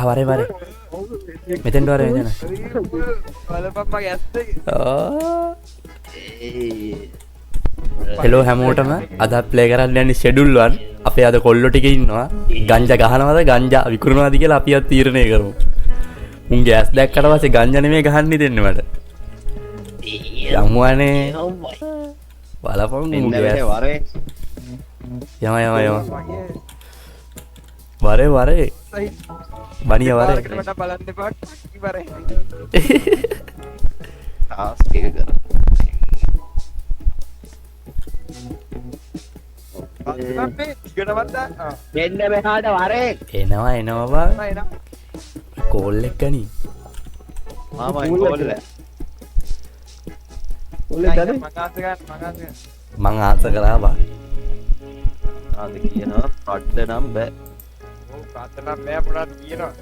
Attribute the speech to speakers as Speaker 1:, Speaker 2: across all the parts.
Speaker 1: වරේ වරේ මෙතෙන්ට වරේ මෙතන
Speaker 2: බලපන් මගේ ඇස් දෙක.
Speaker 1: හෙලෝ හැමෝටම අද ප්ලේ කරන්න යන්නේ ෂෙඩියුල් 1 අපේ අද කොල්ලෝ ටික ඉන්නවා ගංජා ගහනවද ගංජා විකුණනවද කියලා අපි අද තීරණය කරමු උන් ගෑස් දැක්කට පස්සේ ගංජා නෙමෙයි ගහන්න දෙන්නේ මට යමුවනේ බලපන් උන් ගෑස්
Speaker 3: වරේ
Speaker 1: යම වරේ වරේ බණිය වරේ
Speaker 2: මට බලන්න එපා. ඉවරයි.
Speaker 3: ටාස්ක් එක කර
Speaker 2: අපේ ටිකටවත් දාන්න.
Speaker 3: දෙන්න මෙහාට වරේ
Speaker 1: එනවා බා
Speaker 2: එනවා.
Speaker 1: කෝල් එක ගනි
Speaker 3: මාමයි කෝල්ල
Speaker 2: මගාස ගන්න.
Speaker 1: මං ආස කරා බා
Speaker 3: ආද කියනවා පට්ට නම් බෑ
Speaker 2: ඔව් කාටනම් බෑ පොඩක් කියනවා.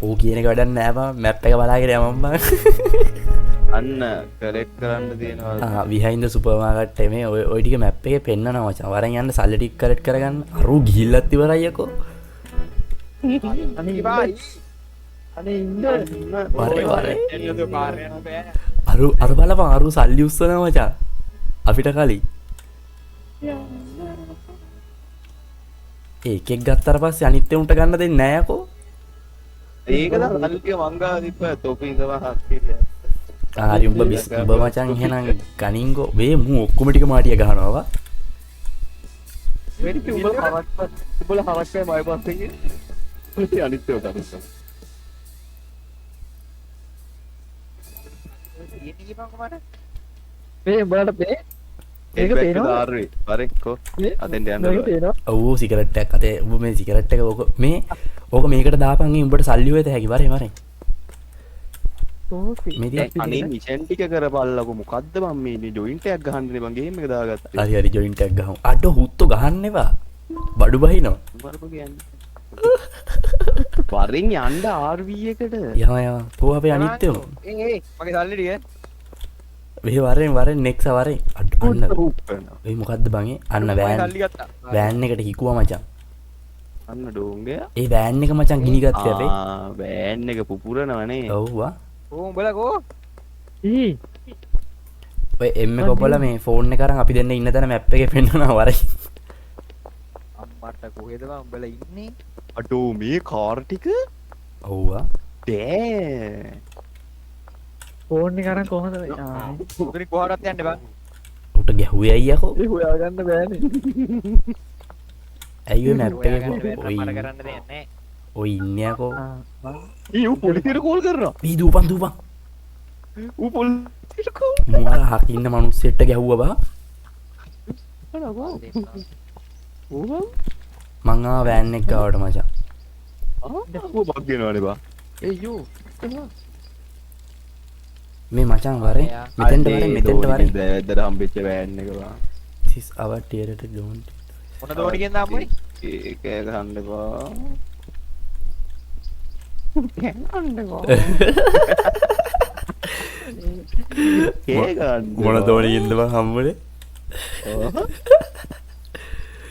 Speaker 1: ඌ කියන එක වැඩක් නෑ බා මැප් එක බලාගෙන යමම් බා
Speaker 3: අන්න කලෙක්ට් කරන්න තියෙනවා
Speaker 1: විහයින්ද සුපර්මාකට් මේ ඔය ටික මැප් එකේ පෙන්නනවා මචං වරන් යන්න සල්ලි ටික කලෙක්ට් කරගන්න අරු ගිහිල්ලත් ඉවරයි යකෝ
Speaker 2: අනේ
Speaker 1: වරේ
Speaker 2: එන්නද පාරේ බෑ.
Speaker 1: අරු බලපන් අරු සල්ලි උස්සනවා මචං අපිට කලින් ඒකෙක් ගත්තට පස්සේ අනිත් උන්ට ගන්න දෙන්නේ නෑ යකෝ
Speaker 3: ඒක නම් සල්ලිය මංගා දීප තොපි ඉඳලා හත් කියලා
Speaker 1: ආරි උඹ උඹ මචං එහෙනම් ගනින්ගෝ වේ මූ ඔක්කොම ටික මාටිය ගහනවා
Speaker 3: වෙනික උඹලා හවක් මයි බස් එකේ අනිත් ඒවා කරනවා
Speaker 2: ඊට ගිපන් කොහමද?
Speaker 4: මේ උඹලට පේ ඒක පේනවා
Speaker 3: දාරුවේ වරේ කො අතෙන් යන්න
Speaker 4: මේක පේනවා
Speaker 1: ඔව් සිගරට් එකක් අතේ උඹ මේ සිගරට් එක ඕක මේ ඕක මේකට දාපන් උඹට සල්ලි හොයත හැකි වරේ වරේ මේ
Speaker 3: අනේ මිෂන් ටික කරපල්ලකෝ මොකද්ද මම මේ ජොයින්ට් එකක් ගහන්නේ මම ගේම් එක දාගත්තා
Speaker 1: හරි හරි ජොයින්ට් එකක් ගහමු අඩ හුත්තු ගහන්න එපා බඩු බහිනවා
Speaker 3: බරපො කියන්නේ වරින් යන්න RV එකට
Speaker 1: යම පොව අපේ අනිත්‍යෝ
Speaker 2: ඒ මගේ සල්ලි ටික.
Speaker 1: මේ වරෙන් නෙක්ස් වරේ අන්න ඒ මොකද්ද බං අන්න වෑන්
Speaker 2: සල්ලි ගත්තා.
Speaker 1: වෑන් එකට හිකුවා මචං
Speaker 3: අන්න ඩෝංගය
Speaker 1: ඒ වෑන් එක මචං ගිනි ගත්තේ අපේ
Speaker 3: බෑන් එක පුපුරනවනේ
Speaker 1: ඔව්වා
Speaker 2: ඕ උඹලා කෝ?
Speaker 1: ඔය එම්ම කොබල මේ ෆෝන් එක අරන් අපි දෙන්න ඉන්න තැන මැප් එකේ පෙන්නනවා වරේ
Speaker 2: අම්මට කොහෙද බං උඹලා ඉන්නේ?
Speaker 3: අඩෝ මේ කාර් ටික
Speaker 1: ඔව්වා
Speaker 3: ඩෑ
Speaker 4: ෆෝන් එක අරන් කොහොමද
Speaker 2: උඹරි කොහාටත් යන්න බං.
Speaker 1: උට ගැහුවේ අයියකෝ
Speaker 4: ඒ හොයාගන්න බෑනේ
Speaker 1: ඇයි ඔය මැප් එකේ
Speaker 2: මට
Speaker 1: ඔය
Speaker 2: කරන්න දෙයක් නැහැ.
Speaker 1: ඔය ඉන්නේ යකෝ
Speaker 3: ඌ පොලිසියට කෝල් කරනවා
Speaker 1: මේ දූපන්
Speaker 3: ඌ පොලිසියට කෝල්
Speaker 1: මුවර හකින්න මනුස්සෙට්ට ගැහුවා බා
Speaker 3: ඌ
Speaker 1: මං ආ වෑන් එක ගාවට මචං
Speaker 3: ඌ බග් වෙනවනේ බා
Speaker 4: ඒ යෝ
Speaker 1: මේ මචං වරේ මෙතෙන්ට වරේ
Speaker 3: දැද්දට හම්බෙච්ච වෑන් එක බා
Speaker 1: this is our tier to don't
Speaker 2: මොන දෝඩියෙන් දාමුනේ?
Speaker 3: ඒක ගහන්න බා
Speaker 1: මොන දෝනියෙන්ද බං හම්බුනේ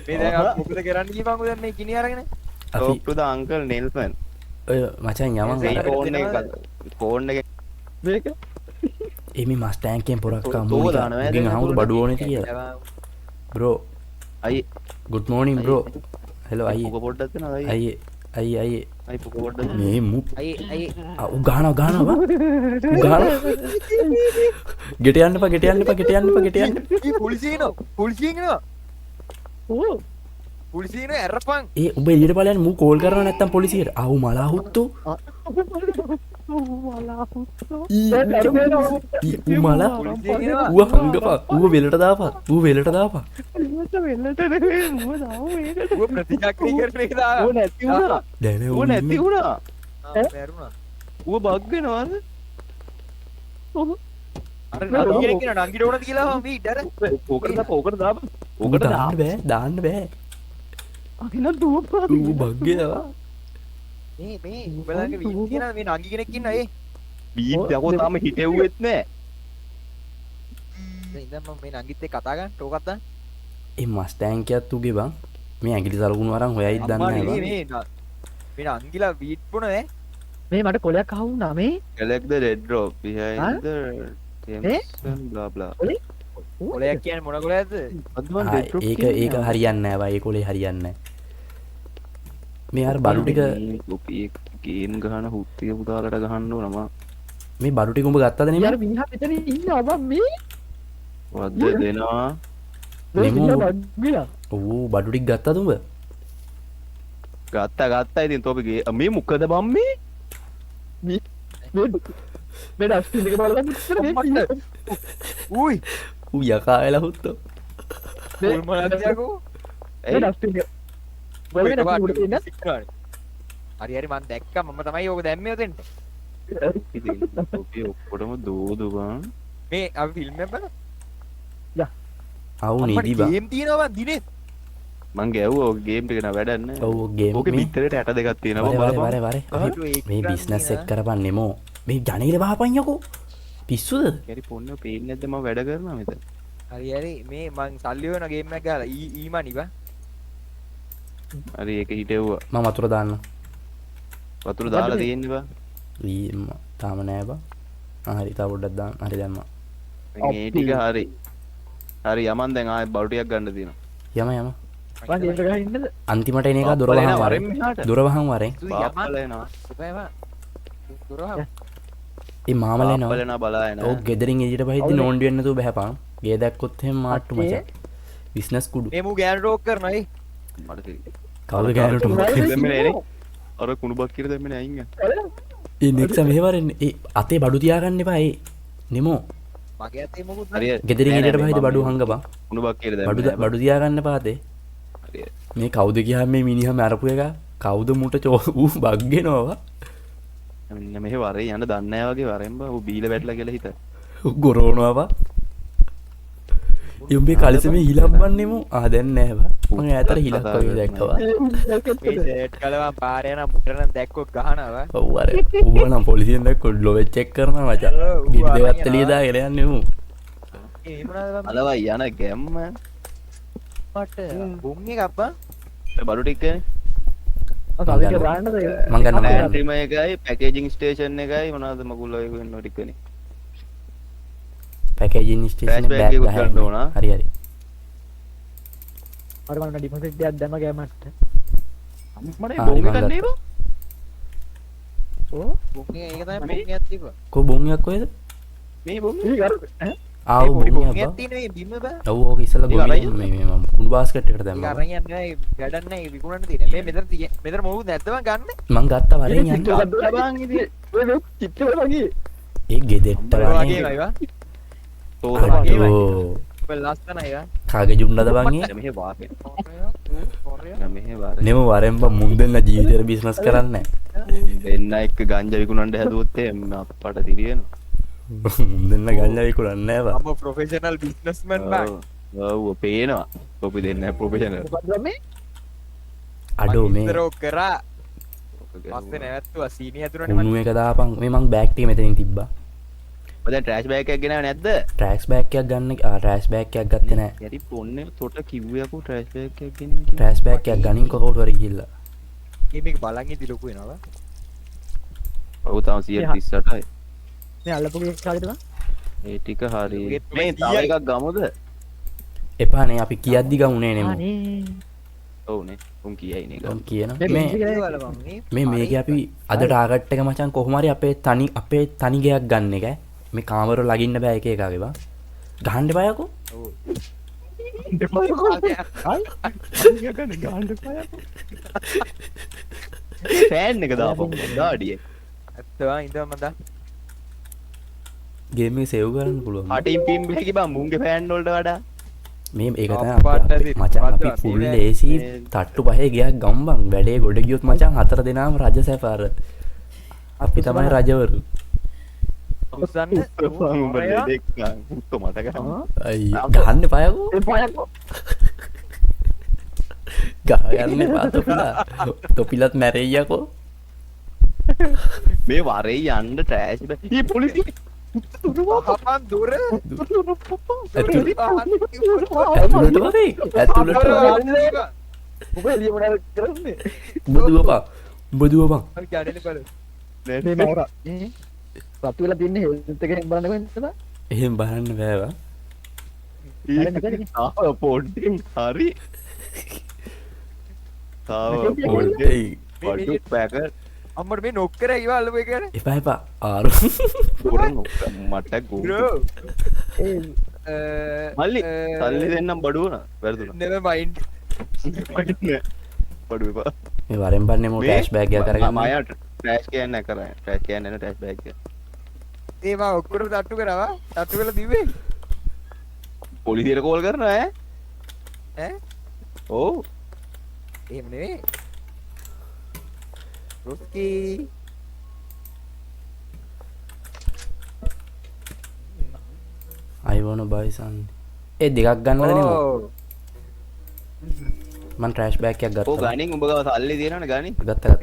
Speaker 2: මේ දැන් මොකද කරන්න ගියපන් උදේ මේ කිනි අරගෙන?
Speaker 1: අපි
Speaker 3: talk to the uncle Nelson
Speaker 1: ඔය මචං යමන්
Speaker 3: ෆෝන් එක
Speaker 4: මේක
Speaker 1: එමි මස්ටෑන්කෙන් පොරක්
Speaker 3: තෝ
Speaker 1: අම්මු
Speaker 3: දානවා
Speaker 1: ගෙන් අහමුදු බඩු ඕනේ කියලා බ්‍රෝ
Speaker 3: අයි
Speaker 1: good morning bro hello අයියේ
Speaker 3: පුක පොඩ්ඩක් දෙනවා
Speaker 1: අයියේ
Speaker 3: අයි පුක පොඩ්ඩක්
Speaker 1: මේ මු
Speaker 2: අයි
Speaker 1: උ ගහනවා බා ගෙට යන්න එපා
Speaker 2: මේ පොලිසියනෝ ඉනවා.
Speaker 4: ඕ
Speaker 2: පොලිසියනෝ ඇරපන්.
Speaker 1: ඒ උඹ එළියට බලන්න මූ කෝල් කරනවා නැත්තම් පොලිසියට ආව් මලාහුත්තු මලා ඌ හංගපා ඌ වෙලට දාපා
Speaker 2: ඌ ප්‍රතිචක්‍රිය කරන එක දා.
Speaker 3: ඕ නැති වුණා
Speaker 1: දැන
Speaker 3: ඕ නැති වුණා
Speaker 2: මැරුණා.
Speaker 3: ඌ බග් වෙනවද
Speaker 2: අර නංගි කෙනෙක් කියන නංගිට ඕනද කියලා මම ඊටර.
Speaker 3: ඕකට දාපන්
Speaker 1: ඕක දාන්න බෑ
Speaker 3: අකිල දුවපා
Speaker 1: ඌ බග්ගේවා
Speaker 2: මේ උඹලගේ වීඩියෝ කියන මේ නංගි කෙනෙක් ඉන්නවා ඒ.
Speaker 3: බීට් යකෝ තාම හිටෙව්වෙත් නෑ
Speaker 2: දැන් ඉතින් මම මේ නංගිත් එක්ක කතා ගන්න ටෝකක් දාන්න.
Speaker 1: ඒ මස්ටෑන්කියත් උගේ බං මේ ඇගිලි සලකුණු අරන් හොයයි දන්නේ නැහැ බං
Speaker 2: මේ අංගිලා වීට් පුනේ
Speaker 4: මේ මට කොලයක් අහුුණා මේ
Speaker 3: select the red drop behind
Speaker 4: Huh?
Speaker 3: the Thames and blah blah
Speaker 2: කොලයක් කියන්නේ මොන කොලයක්ද
Speaker 3: අදවන්
Speaker 1: ආ,
Speaker 3: red drop
Speaker 1: ඒක ඒක හරියන්නේ නැහැ බයි. ඒ කොලේ හරියන්නේ නැහැ. මේ අර බඩු ටික
Speaker 3: අපි ගේම් ගහන හුත්තිය පුතාලට ගහන්න ඕන මම
Speaker 1: මේ බඩු ටික උඹ ගත්තද නෙමෙයි?
Speaker 4: යාර මිනිහා මෙතන ඉන්නවා බං මේ
Speaker 3: වද්ද දෙනවා
Speaker 1: නෙමෝ.
Speaker 4: මිනිහා
Speaker 1: ඔව් බඩු ටික ගත්තද උඹ?
Speaker 3: ගත්තා ඉතින් තෝපගේ මේ මොකද බම් මේ
Speaker 4: මේ ඩස්ටින් එක බලන්න
Speaker 2: උයි
Speaker 1: ඌ යකා වෙලා හුත්තෝ.
Speaker 2: මුල් මොනක්දයකෝ
Speaker 4: මේ ඩස්ටින් එක බලන්න උඩ තියෙන
Speaker 2: හරි හරි මන් දැක්කා මම තමයි ඕක දැම්මේ උතෙන්ට
Speaker 3: ඉතින් තෝපේ ඔක්කොටම දෝදු බං
Speaker 2: මේ අපි ෆිල්ම් එක බලමු
Speaker 1: ආවු නීදි බා.
Speaker 2: ගේම් තියෙනවා බං දිනේ
Speaker 3: මං ගැව්වා ඔය ගේම් එක නා වැඩක් නැහැ
Speaker 1: ඔව් ගේම්
Speaker 3: ඕකේ
Speaker 1: මේ
Speaker 3: පිටරේට 62ක් තියෙනවා
Speaker 1: වරේ
Speaker 3: බලපන්
Speaker 1: වරේ වරේ. මේ බිස්නස් එක කරපන් නෙමෝ. මේ ජනේල බහපන් යකෝ. පිස්සුද?
Speaker 3: කැරි පොන්නේ පේන්නේ නැද්ද මම වැඩ කරනවා මෙතන
Speaker 2: හරි හරි මේ මං සල්ලි වෙන ගේම් එකක් ගහලා ඊ මනි බං
Speaker 3: හරි ඒක හිටෙව්වා
Speaker 1: මම වතුර දාන්න.
Speaker 3: වතුර දාලා තියෙන්නේ බං
Speaker 1: තාම නෑ බා. හරි තා පොඩ්ඩක් දාන්න. හරි දැම්මා.
Speaker 3: මේ ටික හරි හරි යමන් දැන් ආයෙ බඩු ටිකක් ගන්න තියෙනවා
Speaker 1: යම යම.
Speaker 4: බං ඒක ගහින්නද
Speaker 1: අන්තිමට එන එක දොර
Speaker 3: අප්පල
Speaker 1: වහන්
Speaker 3: එනවා,
Speaker 1: වරෙන්.
Speaker 3: වරෙන් මෙහාට.
Speaker 1: දොර වහන් වරෙන්.
Speaker 3: බාප්පල එනවා
Speaker 1: ඒ මාමල
Speaker 3: බාප්පල
Speaker 1: එනවා.
Speaker 3: එනවා බලා එනවා
Speaker 1: ඔව් ගෙදරින් එළියට බහිද්දි නෝන්ඩු වෙන්න තු බහපන්. ගේ දැක්කොත් එහෙම මාට්ටු මචං. බිස්නස් කුඩු.
Speaker 2: මේ මූ ගෑන් රෝක් කරනවා ඒ
Speaker 3: මට තේරෙන්නේ
Speaker 1: කවුද ගෑනුට මොකද?
Speaker 3: දෙම්මනේ එනේ අර කුණු බක් කියලා දෙම්මනේ අයින් ගන්න
Speaker 1: ඒ නෙක්සා මෙහෙවරෙන්නේ. ඒ අතේ බඩු තියාගන්න එපා ඒ. නෙමෝ.
Speaker 2: මගේ අතේ මොකුත්
Speaker 3: හරි
Speaker 1: ගෙදරින් එළියට බහිද්දි බඩු හංගපන්.
Speaker 3: කුණු බක් කියලා
Speaker 1: බඩු
Speaker 3: දෙම්මනේ
Speaker 1: බඩු තියාගන්න එපා අතේ.
Speaker 3: හරි
Speaker 1: මේ කවුද ගියාම මේ මිනිහම අරපු එක කවුද මුට ඌ බග්ගෙනවා.
Speaker 3: මෙන්න මෙහෙ වරේ යන්න දන්නේ නැහැ වගේ වරෙන් බා ඌ බීලා වැටලා කියලා හිතා
Speaker 1: ගොරෝනවා බා. යුම්බේ කලිසමේ හිලම්බන්නෙමු. ආ දැන් නෑ බා. මම ඈතට හිලක් වගේ දැක්කවා.
Speaker 2: මේ සෙට් කළවා පාරේ යන මුටරන් දැක්කොත් ගහනවා
Speaker 1: ඔව් අර ඌව නම් පොලිසියෙන් දැක්කොත් ලොවෙ චෙක් කරනවා මචං. බිල් දෙකත් එළිය දාගෙන යන්නේ ඌ.
Speaker 2: ඒ මොනවද බං
Speaker 3: අලවයි යන ගැම්ම
Speaker 2: මට බුම් එක අප්පා
Speaker 3: බඩු ටිකනේ
Speaker 4: සල්ලි එක දාන්නද
Speaker 1: මං ගන්න මං ගන්න.
Speaker 3: ට්‍රිම එකයි පැකේජින් ස්ටේෂන් එකයි මොනවද මගුල් ඔය වෙන ටිකනේ
Speaker 1: packaging station
Speaker 3: Trash bag
Speaker 1: bag
Speaker 3: එකකුත් ගන්න ඕන.
Speaker 1: හරි හරි.
Speaker 4: අර මම ඩිපොසිට් එකක් දැම්ම ගෑමට
Speaker 3: මට
Speaker 1: හරි,
Speaker 3: බොම්
Speaker 1: මං
Speaker 3: එකක්
Speaker 1: ගත්තා.
Speaker 3: නේද
Speaker 4: ඕ
Speaker 2: බුම් එක ඒක තමයි බුම් එකක් තිබ්බා
Speaker 1: කො බොන්යක් කොහෙද?
Speaker 3: මේ බොම්
Speaker 4: මේ කර
Speaker 1: ආව
Speaker 2: බුම්
Speaker 1: බොන්යක්
Speaker 2: එකක්
Speaker 1: බා.
Speaker 2: තියෙන මේ බිම බා
Speaker 1: ඔව් ඕක ඉස්සලා
Speaker 3: ඒක
Speaker 1: ගොඩේ
Speaker 3: අරන්
Speaker 1: මේ මම කුණු බාස්කට් එකට
Speaker 2: ඒක
Speaker 1: දැම්මා.
Speaker 2: අරන් යන්නේ නැහැ වැඩක් නැහැ විකුණන්න තියෙන මේ මෙතන තියෙන මෙතන මොකුත් නැද්ද බං ගන්න
Speaker 1: මං ගත්තා වරෙන් යන්න.
Speaker 3: ලබන් ඉතින්
Speaker 4: ඔය චිත්‍ර වගේ
Speaker 1: ඒ ගෙදෙට්ට
Speaker 2: වගේ
Speaker 1: වගේ.
Speaker 2: නයිවා
Speaker 3: තෝර
Speaker 2: වගේ.
Speaker 1: අඩෝ.
Speaker 2: ඔය ලස්සනයි වා
Speaker 1: කාගේ ජුන්නද බං ඒ?
Speaker 3: මෙහෙ වාගේ
Speaker 2: කොරේ
Speaker 3: මෙහෙ වාගේ
Speaker 1: නෙම වරෙන් බං මුන් දෙන්න ජීවිතේට බිස්නස් කරන්නේ
Speaker 3: දෙන්න එක්ක ගංජා විකුණන්න හැදුවොත් එහෙම අප්පට දිරියනවා
Speaker 1: මුන් දෙන්න ගල්ලා විකුණන්නේ නැහැ බං.
Speaker 2: I'm a professional businessman බං
Speaker 3: ඔව් පේනවා කොපි දෙන්න ප්‍රොෆෙෂනල්
Speaker 4: මොකද්ද මේ
Speaker 1: අඩෝ මේ
Speaker 2: විතරෝ කරා පස්සේ නැවැත්තුවා සීනි හැදුනනේ
Speaker 1: උණු එක දාපන්. මේ මං බෑග් ටික මෙතනින් තිබ්බා.
Speaker 3: දැන් ට්‍රෑෂ් බෑග් එකක් ගෙනාව නැද්ද
Speaker 1: ට්‍රෑක්ස් බෑග් එකක් ගන්න. ට්‍රෑෂ් බෑග් එකක් ගත්තේ නැහැ.
Speaker 3: යටි පොන්නේ තොට කිව්වේ අකෝ ට්‍රෑෂ් බෑග් එකක් ගෙනින් කියලා
Speaker 1: ට්‍රෑෂ් බෑග් එකක් ගනින් කවුරුට හරි ගිහිල්ලා.
Speaker 2: මේක බලන් ඉදි ලොකු වෙනවා
Speaker 3: ඔව් තාම 138යි
Speaker 4: මේ අල්ලපු ගේ කාගෙද බං
Speaker 3: ඒ ටික හරි
Speaker 2: ඒත්
Speaker 3: මේ
Speaker 2: මේ
Speaker 3: තව එකක් ගමුද
Speaker 1: එපා නේ අපි කියද්දි ගමුනේ නෙමු.
Speaker 4: අනේ
Speaker 3: ඔව්නේ උන් කියයි නේ
Speaker 1: මං
Speaker 3: ගමු
Speaker 1: කියනවා
Speaker 4: මේ
Speaker 1: මේ මේ මේක අපි අද ටාගට් එක මචං කොහොම හරි අපේ තනි ගයක් ගන්න එක. මේ කාමර ලගින්න බෑ එක එකගේ බා. ගහන්න බයකෝ.
Speaker 3: ෆෑන් එක දාපන් ගාඩිය
Speaker 2: ඇත්තවා ඉඳම මද
Speaker 1: ගේම් එක සේව් කරන්න පුළුවන්.
Speaker 3: හටින් පිම් බිලකි බං මුන්ගේ ෆෑන් වලට වඩා
Speaker 1: මේ ඒක තමයි
Speaker 2: අප්පාට
Speaker 1: අපි-
Speaker 2: ඇති.
Speaker 1: මචං අපි
Speaker 2: පද්දවා
Speaker 1: ෆුල්
Speaker 2: තියෙන්නේ.
Speaker 1: AC තට්ටු පහේ ගයක් ගම්බන් වැඩේ ගොඩ ගියොත් මචං හතර දෙනාම රජ සැපාර. අපි තමයි රජවරු.
Speaker 2: උස්සන්න
Speaker 3: උඹ දෙක් මුත්ත මට ගන්න
Speaker 1: අයි ගහන්න පයකෝ.
Speaker 4: ඒ පයක්කෝ
Speaker 1: ගහගන්න එපා තොපිලා. තොපිලත් මැරෙයියකෝ.
Speaker 3: මේ වරේ යන්න ට්‍රෑෂ් බෑග් ඊ පොලිසිය
Speaker 2: පහපන් දුර
Speaker 1: ඇතුළට වගේ ඇතුළට
Speaker 4: ඔබ එළිය මොනවද කරන්නේ
Speaker 1: බුදුපා උඹ දුවපන්.
Speaker 2: අපි කැඩෙන්න බලමු.
Speaker 4: මේ මවර රතු වෙලා තින්නේ හෙල්ත් එකෙන් බලන්නකෝ එතන
Speaker 1: එහෙම බලන්න බෑවා.
Speaker 3: ආ පොඩ්ඩින් හරි තාව පොඩ්ඩේ
Speaker 1: පොඩ්ඩයි.
Speaker 3: බඩු පැකට්
Speaker 2: අම්මට මේ නොක් කරා ඉවල් ඔබ කියන්නේ.
Speaker 1: එපා එපා ආරු.
Speaker 3: මට ගෝ
Speaker 2: බ්‍රෝ.
Speaker 3: මල්ලි සල්ලි දෙන්නම් බඩුවන වැරදුනා
Speaker 2: never mind.
Speaker 3: බඩු එපා
Speaker 1: මේ වරෙන් බන්නේ මෝ කෑෂ් බෑග් එකක් අරගෙන
Speaker 3: මම අය ට්‍රෑෂ් කියන්නේ කරා ට්‍රෑෂ් කියන්නේ නැහැ ට්‍රෑෂ් බෑග් එක
Speaker 2: ඒ මම ඔක්කොම තට්ටු කරවා. තට්ටු කරලා දිව්වේ.
Speaker 3: පොලිසියට කෝල් කරනවා ඈ
Speaker 2: ඈ?
Speaker 3: ඔව්
Speaker 2: එහෙම නෙවෙයි. රුස්කි.
Speaker 1: I wanna buy something. ඒ දෙකක් ගන්නද නෙමෙයි. මං ට්‍රෑෂ් බෑග් එකක්
Speaker 3: ඕ
Speaker 1: ගත්තා.
Speaker 3: ගණින් උඹ ගාව සල්ලි තියෙනවනේ ගණින්
Speaker 1: ගත්තා.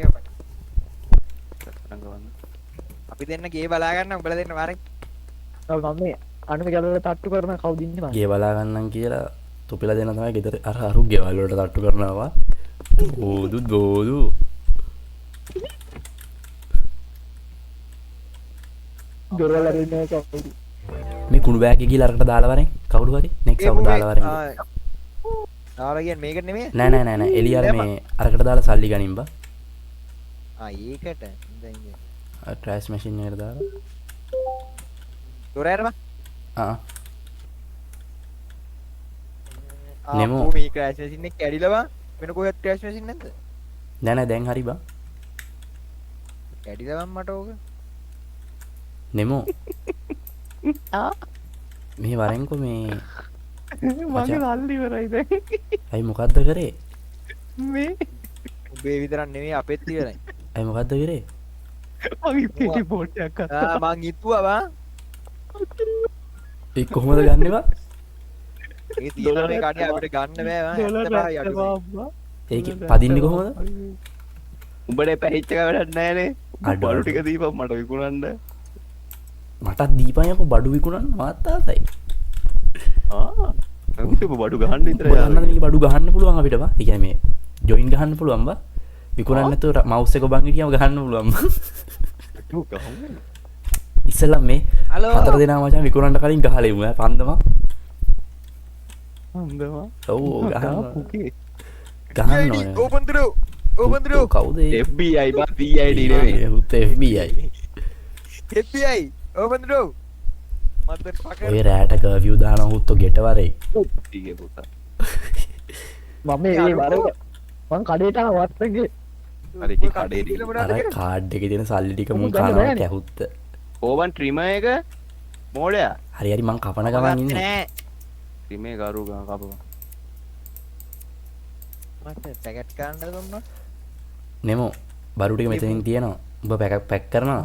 Speaker 2: අපි දෙන්න ගේ බලා ගන්න උඹලා දෙන්න වරෙන්.
Speaker 4: මම මේ අනුම ගැලවල තට්ටු කරන කවුද ඉන්නේ මම
Speaker 1: ගේ බලා ගන්නම් කියලා තුපිලා දෙන තමයි ගෙදර අර අරු ගෙවල් වලට තට්ටු කරනවා. බෝදු
Speaker 4: දොරවල් අරින්නේ කවුද
Speaker 1: මේ කුණු බෑග් එක ගිහලා අරකට දාලා වරෙන් කවුරු හරි නෙක්ස්ට් අවුව දාලා වරෙන්.
Speaker 2: දාලා කියන්නේ මේකට නෙමෙයි.
Speaker 1: නෑ එළිය අර මේ අරකට දාලා සල්ලි ගනින් බා.
Speaker 2: ඒකට. ඉඳන් ඉන්න.
Speaker 1: ට්‍රෑෂ් මැෂින් එකට දාලා.
Speaker 2: දොර ඇරපන්.
Speaker 1: නෙමෝ.
Speaker 2: මේ ක්‍රෑෂ් මැෂින් එක කැඩිලා බං. වෙන කොහෙවත් ක්‍රෑෂ් මැෂින් නැද්ද?
Speaker 1: නෑ දැන් හරි බා.
Speaker 2: කැඩිලා බං මට ඕක.
Speaker 1: නෙමෝ. මේ වරෙන්කෝ මේ
Speaker 3: මගේ සල්ලි ඉවරයි දැන්
Speaker 1: අයි මොකද්ද කරේ?
Speaker 3: මේ
Speaker 2: උඹේ විතරක් නෙමෙයි අපෙත් ඉවරයි.
Speaker 1: අයි මොකද්ද කරේ?
Speaker 3: මගේ පිටි පොට් එකක් අත්තා
Speaker 2: මං හිතුවා බං.
Speaker 1: ඒ කොහොමද ගන්නෙ බා?
Speaker 2: ඒ තියෙන මේ කඩේ අපිට ගන්න බෑ බං.
Speaker 1: ඒක පදින්නේ කොහොමද?
Speaker 3: උඹට පැහිච්ච එක වැඩක් නැහැනේ
Speaker 1: අඩෝ.
Speaker 3: බඩු ටික දීපන් මට විකුණන්න
Speaker 1: මටත් දීපන් යකෝ බඩු විකුණන්න මාත් ආසයි.
Speaker 3: උඹ බඩු ගහන්න විතර
Speaker 1: ගහන්න මේක බඩු ගහන්න පුළුවන් අපිට බා. ඒ කියන්නේ මේ ජොයින් ගහන්න පුළුවන් බා. විකුණන්න නැතුව මවුස් එක බං හිටියම ගහන්න පුළුවන් බා. ඉස්සෙල්ලා මේ
Speaker 2: හලෝ.
Speaker 1: හතර දෙනා මචං විකුණන්න කලින් ගහලා ඉමු ඈ පන්දම.
Speaker 3: හම්දවා
Speaker 1: ඔව් ගහන්න.
Speaker 3: පුකේ
Speaker 1: ගහන්න ඕනේ.
Speaker 2: ඕපන් ද ඩෝ. ඕපන් ද ඩෝ.
Speaker 1: කවුද ඒ?
Speaker 3: FBI බා CID නෙමෙයි
Speaker 1: උත් FBI.
Speaker 2: FBI. ඕපන් ද ඩෝ. මදර් ෆකර්.
Speaker 1: ඔය රෑට කර්ෆියු දාන හුත්තු ගෙට වරේ.
Speaker 3: ටිකේ පුතා
Speaker 4: මම මේ වරක මං කඩේට වත්තගේ
Speaker 3: හරි ඉතින් කඩේ දී
Speaker 1: අර කාඩ් එකේ තියෙන සල්ලි ටික මුන්
Speaker 4: උඹ ගන්න
Speaker 1: කනවා
Speaker 4: බෑනේ.
Speaker 1: කැහුත්ත.
Speaker 3: ඕවන් ට්‍රිමර් එක මෝඩයා
Speaker 1: හරි හරි මං කපන ගමන් ඉන්නේ.
Speaker 2: නෑ.
Speaker 3: ට්‍රිමර් ගාරු ගා කපපන්
Speaker 2: මට පැකට් ගන්න දුන්නා.
Speaker 1: නෙමෝ බරු ටික මෙතනින් තියෙනවා. උඹ පැක් කරනවා.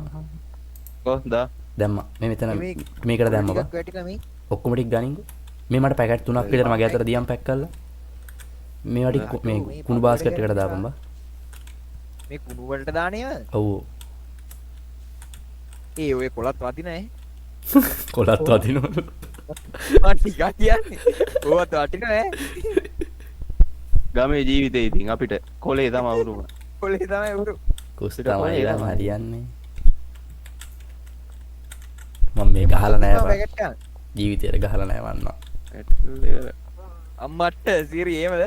Speaker 3: කොහොමද
Speaker 1: දැම්මා. මේ මෙතන
Speaker 2: මේ
Speaker 1: මේකට දැම්මා බා.
Speaker 2: ටිකක් වැටිලා මේ.
Speaker 1: ඔක්කොම ටික ගනින්කෝ. මේ මට පැකට් 3ක් විතර මගේ අතට දියම් පැක් කරලා. මේවා ටික මේ කුණු බාස්කට් එකට දාපන් බා.
Speaker 2: මේ කුණු වලට දාන්නේද?
Speaker 1: ඔව්.
Speaker 2: ඒ ඔය කොලත් වදින ඈ.
Speaker 1: කොලත් වදිනවලු.
Speaker 2: මම ටිකක් කියන්නේ. ඕවත් වටින ඈ.
Speaker 3: ගමේ ජීවිතේ ඉතින් අපිට කොලේ තමයි උරුම
Speaker 2: කොලේ තමයි උරු.
Speaker 1: කුස් තමයි ගම හරියන්නේ. මම මේ ගහලා නෑ බා.
Speaker 2: පැකට් ගන්න.
Speaker 1: ජීවිතේට ගහලා නෑ වන්න.
Speaker 2: අම්මට සීරි එහෙමද?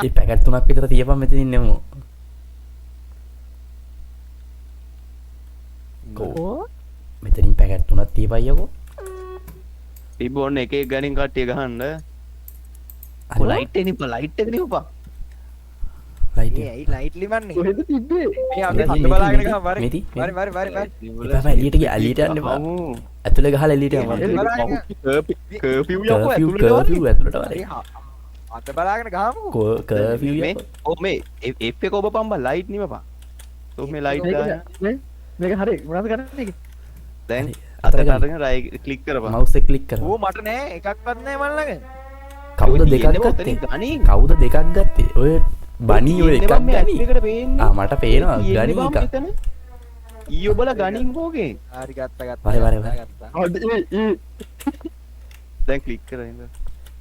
Speaker 1: මේ පැකට් 3ක් විතර තියපන් මෙතනින් නෙමෝ.
Speaker 4: ඕ
Speaker 1: මෙතනින් පැකට් 3ක් තියපයියකෝ.
Speaker 3: තිබෝන්න එක එක ගණන් කට්ටිය ගහන්න ලයිට් එනිප ලයිට් එක නිපා
Speaker 1: ලයිට්
Speaker 2: ඒ ඇයි ලයිට් ලිවන්නේ?
Speaker 4: කොහෙද තිබ්බේ
Speaker 2: මේ අපි
Speaker 1: මෙති,
Speaker 2: හත
Speaker 1: මෙති,
Speaker 2: බලාගෙන
Speaker 1: මෙති,
Speaker 2: ගහමු වරි.
Speaker 1: මෙති,
Speaker 2: වරි වරි වරි වරි.
Speaker 1: එපා එළියට ගියා එළියට යන්න එපා. ඇතුලේ ගහලා එළියට යන්න.
Speaker 3: කර්ෆිව් යකෝ
Speaker 1: කර්ෆියු ඇතුලට වරේ.
Speaker 2: අත බලාගෙන ගහමු.
Speaker 1: කර්ෆියු
Speaker 3: මේ ඕ මේ F එක ඔබ පම්බා ලයිට් නිමපා තෝ මේ ලයිට්
Speaker 4: මේක හරි මොනවද කරන්නේ ඒක
Speaker 3: දැන්
Speaker 1: අතර
Speaker 3: අතට
Speaker 1: ගන්න.
Speaker 3: අරගෙන රයි ක්ලික් කරපන්
Speaker 1: මවුස් එක ක්ලික් කරා.
Speaker 2: ඌ මට නෑ එකක්වත් නෑ මන් ළඟ.
Speaker 1: කවුද දෙකක් ගත්තේ? කවුද දෙකක් ගත්තේ? ඔය බනි ඔය එකක් ගනි. මට පේනවා ගනි එකක්.
Speaker 3: ඊ ඔබලා ගනින් කෝගේ
Speaker 2: හරි ගත්තා ගත්තා.
Speaker 1: වරේ, වරේ, වරේ.
Speaker 2: ගත්තා.
Speaker 3: දැන් ක්ලික් කරලා ඉන්න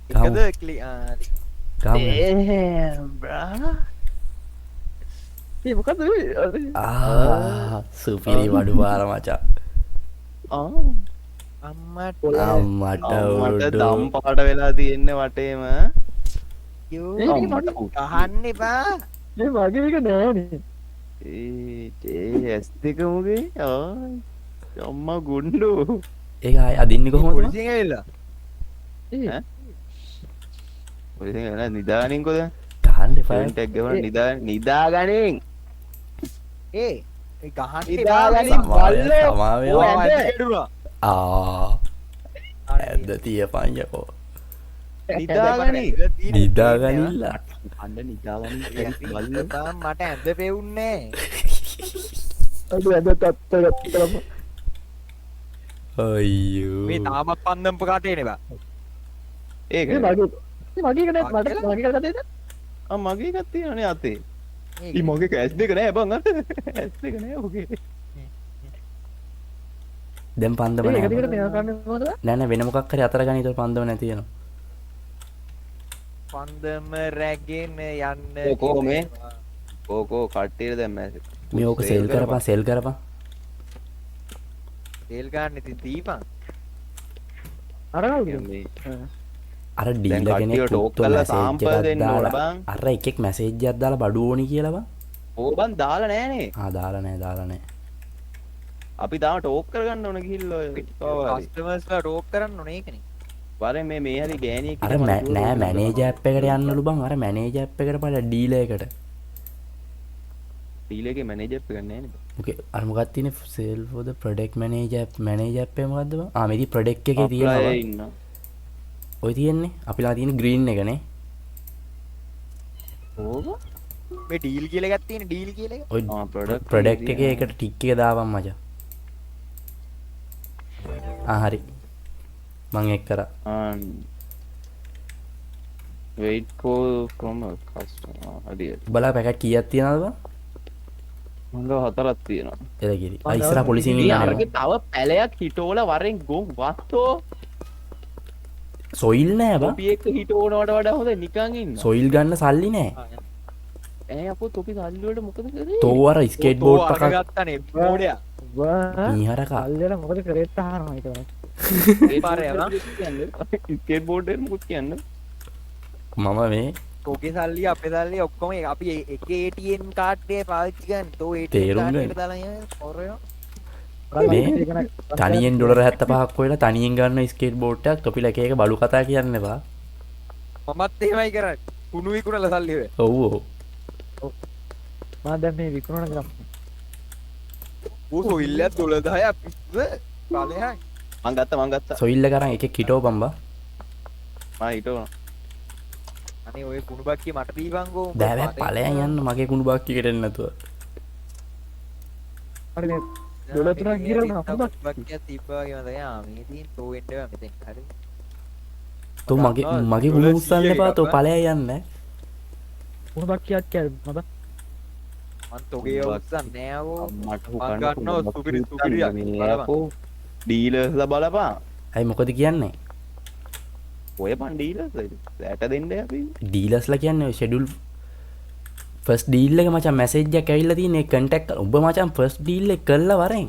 Speaker 2: එකද ක්ලි
Speaker 1: ගාමු.
Speaker 4: ඒ මොකද්ද මේ?
Speaker 1: සුපිරි වඩු පාර මචා
Speaker 2: අම්මට
Speaker 1: අම්මට
Speaker 3: මට
Speaker 1: උඩු.
Speaker 3: දම් පාට වෙලා තියෙන්නේ වටේම
Speaker 2: යෝ
Speaker 3: අම්මට
Speaker 2: ගහන්න එපා.
Speaker 4: මේ මගේ එක නෑනේ.
Speaker 3: ඒ ඇස් දෙක මුගේ අම්මා ගුණ්ඩු
Speaker 1: ඒක ආයෙ අදින්නේ කොහොමද
Speaker 2: පොලිසියෙන් ඇවිල්ලා.
Speaker 4: ඒ
Speaker 3: ඔය නිදාගනින් කොද
Speaker 1: ගහන්න එපා
Speaker 3: ටක් ගවන නිදාගනින්
Speaker 2: ඒ ගහන්න
Speaker 3: නිදාගනින් බල්ලෝ
Speaker 1: සමාව
Speaker 3: ඔය
Speaker 1: වෙනවා.
Speaker 3: ඇද්ද?
Speaker 2: එපා.
Speaker 1: ඇද්ද තියපන්යකෝ
Speaker 3: නිදාගනින්
Speaker 1: නිදාගනිල්ලා
Speaker 3: අන්න නිදාගනින් බල්ලෝ
Speaker 2: තාම මට ඇඳ පෙවුන්නේ
Speaker 4: අද අද තත්ත්වයක්
Speaker 1: අයියෝ
Speaker 2: මේ තාමත් පන්දම් පකාටේ නේ බා.
Speaker 3: ඒක
Speaker 4: මේ මගේ එක නෑ මට මගේ එක ගත්තේද?
Speaker 3: මගේ එකක් තියෙනනේ අතේ ඊ මගේ ඇස් දෙක නෑ බං අත ඇස් දෙක නෑ ඔගේ
Speaker 1: දැන් පන්දම
Speaker 4: ඒක
Speaker 1: නෑ
Speaker 4: දිගට මෙයා කරන්නේ කොහොමද?
Speaker 1: නෑ නෑ වෙන මොකක් හරි අතර ගන්න ඊට පන්දම නැති වෙනවා
Speaker 2: පන්දම රැගෙන යන්න.
Speaker 3: කොහොම මේ? කෝකෝ කට්ටියට දැන් මැසේජ්
Speaker 1: මේ ඕක සෙල් කරපන් සෙල් කරපන්
Speaker 2: තේල් ගන්න ඉතින් දීපන්.
Speaker 4: අර නේද?
Speaker 3: මේ
Speaker 1: අර
Speaker 3: දැන්
Speaker 1: ඩීල කෙනෙක්
Speaker 3: කට්ටිය ටෝක්
Speaker 1: පුත්තු
Speaker 3: කරලා
Speaker 1: මැසේජ්
Speaker 3: සාම්පල්
Speaker 1: එකක්
Speaker 3: දෙන්න ඕන
Speaker 1: දාලා
Speaker 3: බං.
Speaker 1: අර එකෙක් මැසේජ් එකක් දාලා බඩු ඕනි කියලා බං
Speaker 3: ඕ බං දාලා නෑනේ
Speaker 1: දාලා නෑ
Speaker 3: අපි තාම ටෝක් කරගන්න ඕන ගිහිල්ලා ඔය කවදාද
Speaker 2: කස්ටමර්ස්ලා ටෝක් කරන්න ඕනේ ඒකනේ.
Speaker 3: වරෙන් මේ හරි ගෑණියෙක්
Speaker 1: අර නෑ මැනේජර් ඇප් එකට යන්නලු බං අර මැනේජර් ඇප් එකට බලලා ඩීලර් එකට
Speaker 3: ඩීලර්ගේ මැනේජර් එක ගන්න නෑනේ
Speaker 1: ඕකේ අර මොකක්ද තියෙන්නේ sale for the product manager app එක මොකද්ද බං මේදී ප්‍රොඩක්ට් එකේ තියෙනවා
Speaker 3: ඉන්න
Speaker 1: ඔය තියෙන්නේ අපිලා තියෙන ග්‍රීන් එකනේ
Speaker 3: ඕක
Speaker 2: මේ ඩීල් කියලා එකක් තියෙන ඩීල් කියලා එක.
Speaker 1: ඔය
Speaker 3: product
Speaker 1: ප්‍රොඩක්ට්
Speaker 3: එකේ
Speaker 1: එකේ එකට ටික් එක දාපන් මචං හරි මං එක් කරා
Speaker 3: wait call from a customer හරියට
Speaker 1: බලලා පැකට් කීයක් තියනවද බං
Speaker 3: මංගව හතරක් තියෙනවා
Speaker 1: එලගිරි ඉස්සරහ පොලිසියෙන්
Speaker 3: ඉතින්
Speaker 1: ඉන්නවා
Speaker 3: අරගේ තව පැලයක් හිටෝල වරෙන් ගොන් වත්තෝ
Speaker 1: සොයිල් නෑ බං
Speaker 3: තොපි එක හිටෝනවට වඩා හොඳ නිකන් ඉන්න
Speaker 1: සොයිල් ගන්න සල්ලි නෑ
Speaker 3: ඈ අපෝ තොපි සල්ලි වලට මොකද කරේ
Speaker 1: තෝ අර ස්කේට් බෝඩ් එකක්
Speaker 2: ගත්තනේ මොඩයා.
Speaker 4: වා
Speaker 1: මීහරකා
Speaker 4: අල්ලලා මොකද කරේත් අහනවා ඒක තමයි.
Speaker 2: පාරේ යනවා.
Speaker 3: ස්කේට් බෝඩ් එකේ මොකුත් කියන්න
Speaker 1: මම මේ
Speaker 2: ඔගේ සල්ලි අපේ සල්ලි ඔක්කොම අපි එක ATM කාඩ් එක පාවිච්චි කරන. තෝ ATM
Speaker 1: තේරුම්
Speaker 2: කාඩ්
Speaker 1: ගන්න.
Speaker 2: එකට දාලා යන්නේ පොරයෝ.
Speaker 1: මේ තනියෙන් ඩොලර් 75ක් වෙලා තනියෙන් ගන්න ස්කේට් බෝඩ් එකක් තොපිලා එක එක බලු කතා කියන්න එපා
Speaker 2: මමත් එහෙමයි කරන්නේ. කුණු විකුණලා සල්ලි වේ.
Speaker 1: ඔව් ඔව්
Speaker 4: මම දැන් මේ විකුණන ගම.
Speaker 2: ඌ සොයිල්ලක් 12000ක් පිස්ස. කාලේ
Speaker 3: මං ගත්තා
Speaker 1: සොයිල්ල කරන් එකෙක් හිටවපන් බා
Speaker 3: මම හිටෝන
Speaker 2: අනේ ඔය කුණු බක්කිය මට දීපන්කෝ.
Speaker 1: බෑ බෑ ඵලයන් යන්න මගේ කුණු බාක්කියකට එන්න නැතුව
Speaker 4: හරි මේ ඩොලර් 3ක් ගිරවන අපුණක්.
Speaker 2: බක්කිය තිබ්බා වගේ මතක. මේ තියෙන තෝ එන්න බෑ මෙතෙන්. හරි.
Speaker 1: තෝ මගේ කුණු උස්සන්න එපා තෝ ඵලයන් යන්න
Speaker 4: උණු බක්කියක් කියද මම
Speaker 2: මන් තෝගේ උස්සන්නේ නෑ ආවෝ.
Speaker 3: මට
Speaker 2: මං ගන්නවා සුපිරියක්. බලපන්.
Speaker 3: ඩීලර්ස්ලා බලපන්
Speaker 1: ඇයි මොකද කියන්නේ
Speaker 3: ඔය පන් ඩීලර්ස් ඇට දෙන්න අපි
Speaker 1: ඩීලර්ස්ලා කියන්නේ ඔය ෂෙඩියුල් ෆස්ට් ඩීල් එක මචං මැසේජ් එකක් ඇවිල්ලා තියෙන ඒ කන්ටැක්ට් ඔබ මචං ෆස්ට් ඩීල් එක කළා වරෙන්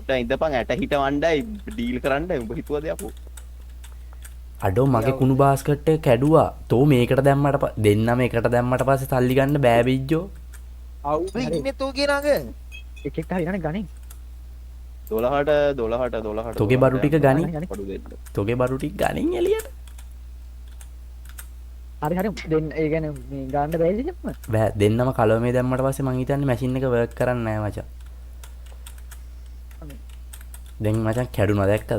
Speaker 3: උට ඉඳපන් ඇට හිටවණ්ඩයි ඩීල් කරන්නයි උඹ හිතුවද අපෝ
Speaker 1: අඩෝ මගේ කුණු බාස්කට් එක කැඩුවා තෝ මේකට දැම්මට දෙන්නම එකට දැම්මට පස්සේ සල්ලි ගන්න බෑ බිජ්ජෝ
Speaker 2: අවුද ඉන්නේ තෝ කියනඟ.
Speaker 4: එක එක හරි යන්නේ ගණන්.
Speaker 3: 12ට
Speaker 1: තෝගේ බඩු ටික ගනි
Speaker 3: පඩු දෙන්න
Speaker 1: තෝගේ බඩු ටික ගනින් එළියට
Speaker 4: හරි හරි දෙන්න ඒ කියන්නේ මේ ගන්න බැයිද చెప్పම.
Speaker 1: බෑ දෙන්නම කලවමේ දැම්මට පස්සේ මං හිතන්නේ මැෂින් එක වර්ක් කරන්නේ නැහැ මචං දැන් මචං කැඩුනා දැක්කද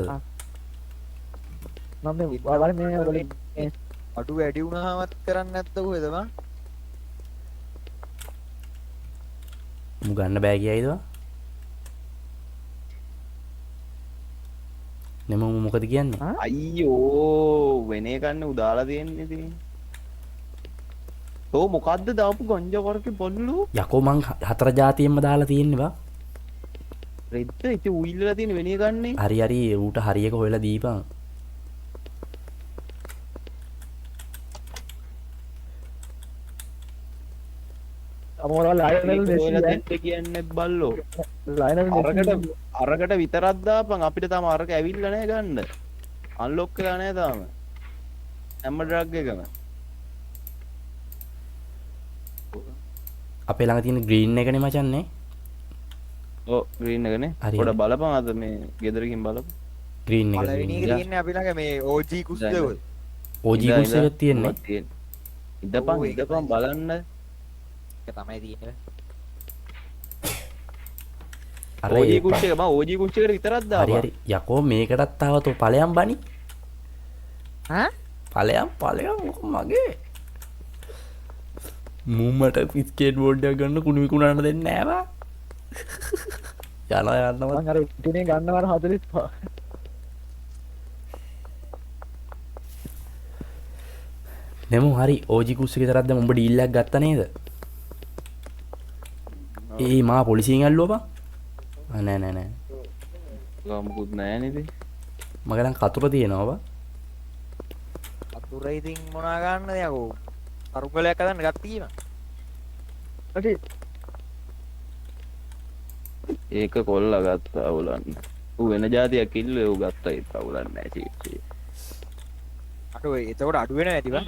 Speaker 4: මම මේ වල මේ වලින්
Speaker 2: අඩු වැඩි වුණාමත් කරන්නේ නැද්ද කොහෙද බං?
Speaker 1: මු ගන්න බෑ කියයිද බං නෙම මොකද කියන්නේ
Speaker 3: අයියෝ වෙනේ ගන්න උදාලා තියෙන්නේ ඉතින් තෝ මොකද්ද දාපු ගංජා වර්ගේ බල්ලෝ
Speaker 1: යකෝ මං හතර જાතියෙන්ම දාලා තියෙන්නේ බං
Speaker 3: රෙද්ද ඉතින් උයිල්ලලා තියෙන වෙනේ ගන්නේ
Speaker 1: හරි හරි ඌට හරියක හොයලා දීපන්
Speaker 4: අමෝරා ලයිනල්
Speaker 3: ඔයාලා
Speaker 4: මෙසි
Speaker 3: දෙන්න කියන්නේ බල්ලෝ.
Speaker 4: ලයිනල්
Speaker 3: අරකට විතරක් දාපන් අපිට තාම අරක ඇවිල්ලා නැහැ ගන්න. අන්ලොක් කරලා නැහැ තාම. හැම ඩ්‍රග් එකම.
Speaker 1: අපේ ළඟ තියෙන ග්‍රීන් එකනේ මචන්නේ.
Speaker 3: ඔව් ග්‍රීන් එකනේ.
Speaker 1: හරි,
Speaker 3: පොඩ
Speaker 1: හරි.
Speaker 3: බලපන් අද මේ ගෙදරකින් බලපන්.
Speaker 1: ග්‍රීන් එක
Speaker 2: පළවෙනි එක තියෙන්නේ අපි ළඟ මේ OG කුස්දේව.
Speaker 1: OG කුස් එකක් තියෙන්නේ.
Speaker 3: ඉඳපන්
Speaker 2: ඔව්, ඒක
Speaker 3: ඉඳපන් බලන්න.
Speaker 2: ඒක තමයි තියෙන්නේ.
Speaker 1: අර
Speaker 3: OG
Speaker 1: ඒ
Speaker 3: කුස් එක මම OG කුස් එකට විතරක්
Speaker 1: හරි
Speaker 3: දාපන්.
Speaker 1: හරි යකෝ මේකටත් ආව තෝ ඵලයන් බනි.
Speaker 2: ඈ?
Speaker 1: ඵලයන් මොකෝ මගේ. මුම්මට ස්කේට් බෝඩ් එක ගන්න කුණු විකුණන්න දෙන්නේ නෑ බා. යනවා යන්නවත්
Speaker 4: මං අර ඉතිනේ ගන්නවර 45
Speaker 1: නෙමු හරි OG කුස් එක තරද්ද උඹ ඩීල් එකක් ගත්තා නේද? ඒ මා පොලිසියෙන් ඇල්ලුවා බං. නෑ නෑ නෑ.
Speaker 3: මොකුත් නැහැ නේද?
Speaker 1: මගේ නම් කතුර තියෙනවා බා.
Speaker 2: අතුර ඉතින් මොනා ගන්නද යකෝ. අරුගලයක් හදන්න ගත්තා.
Speaker 4: ඇටි
Speaker 3: ඒක කොල්ලා ගත්තා අවුලන්න. ඌ වෙන જાතියක් කිල්ලේ ඌ ගත්තා ඒක අවුලන්නේ නැහැ චීප්.
Speaker 2: අඩෝ එතකොට අඩු වෙනවා ඇති බං.